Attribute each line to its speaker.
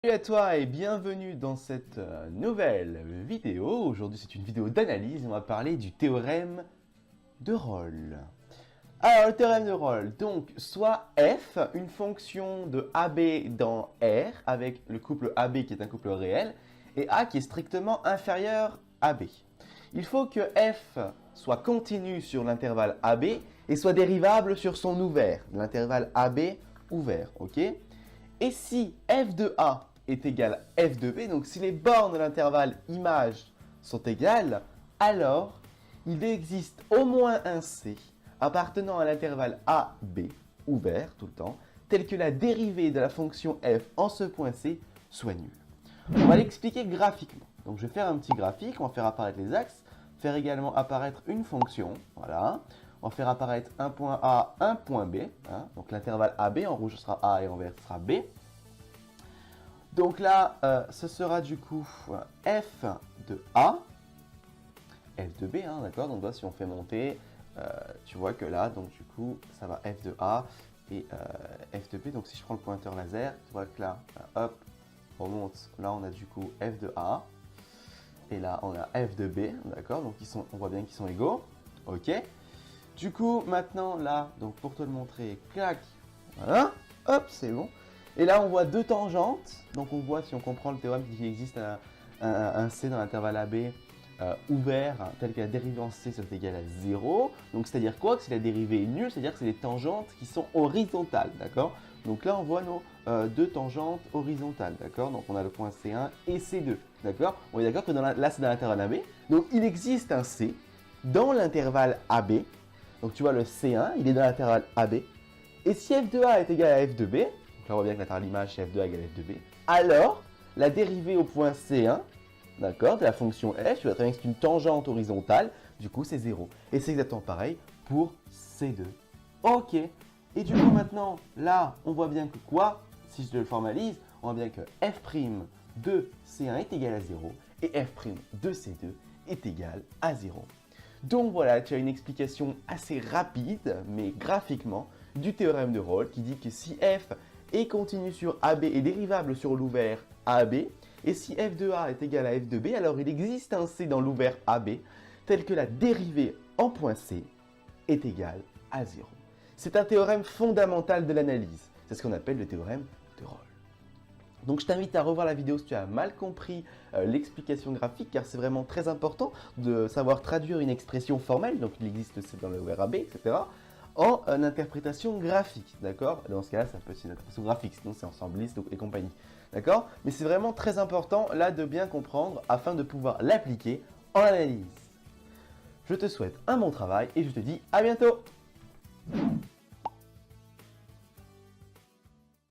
Speaker 1: Salut à toi et bienvenue dans cette nouvelle vidéo. Aujourd'hui c'est une vidéo d'analyse, on va parler du théorème de Rolle. Alors le théorème de Rolle, donc soit f, une fonction de AB dans R, avec le couple AB qui est un couple réel, et A qui est strictement inférieur à B. Il faut que f soit continu sur l'intervalle AB et soit dérivable sur son ouvert, l'intervalle AB ouvert, ok? Et si f de A est égal à f de B, donc si les bornes de l'intervalle image sont égales, alors il existe au moins un C appartenant à l'intervalle AB, ouvert tout le temps, tel que la dérivée de la fonction f en ce point C soit nulle. On va l'expliquer graphiquement. Donc je vais faire un petit graphique, on va faire apparaître les axes, faire également apparaître une fonction, voilà. On va faire apparaître un point A, un point B, hein. Donc l'intervalle AB, en rouge ce sera A et en vert ce sera B. Donc là, ce sera du coup f de A, f de B, hein, d'accord. Donc là, si on fait monter, tu vois que là, donc du coup, ça va f de A et f de B. Donc si je prends le pointeur laser, tu vois que là, hop, on remonte. Là, on a du coup f de A et là, on a f de B, d'accord. Donc on voit bien qu'ils sont égaux, ok. Du coup, maintenant là, donc pour te le montrer, clac, voilà, hop, c'est bon. Et là, on voit deux tangentes. Donc, on voit, si on comprend le théorème, qu'il existe un C dans l'intervalle AB ouvert, tel que la dérivée en C soit égale à 0. Donc, c'est-à-dire quoi? Que si la dérivée est nulle, c'est-à-dire que c'est des tangentes qui sont horizontales, d'accord? Donc là, on voit nos deux tangentes horizontales, d'accord? Donc, on a le point C1 et C2, d'accord? On est d'accord que là, c'est dans l'intervalle AB. Donc, il existe un C dans l'intervalle AB. Donc, tu vois, le C1, il est dans l'intervalle AB. Et si f de A est égal à f de B, donc là on voit bien que l'intervalle image c'est f de A égale f de B, alors la dérivée au point C1, d'accord, de la fonction f, tu vois très bien que c'est une tangente horizontale, du coup c'est 0. Et c'est exactement pareil pour C2. Ok, et du coup maintenant, là on voit bien que quoi? Si je le formalise, on voit bien que f' de C1 est égal à 0 et f' de C2 est égal à 0. Donc voilà, tu as une explication assez rapide, mais graphiquement, du théorème de Rolle qui dit que si f est continu sur AB et dérivable sur l'ouvert AB, et si f de A est égal à f de B, alors il existe un C dans l'ouvert AB, tel que la dérivée en point C est égale à 0. C'est un théorème fondamental de l'analyse. C'est ce qu'on appelle le théorème de Rolle. Donc je t'invite à revoir la vidéo si tu as mal compris l'explication graphique, car c'est vraiment très important de savoir traduire une expression formelle, donc il existe C dans l'ouvert AB, etc., en interprétation graphique, d'accord? Dans ce cas-là, ça peut être une interprétation graphique, sinon c'est ensembliste et compagnie, d'accord? Mais c'est vraiment très important là de bien comprendre afin de pouvoir l'appliquer en analyse. Je te souhaite un bon travail et je te dis à bientôt!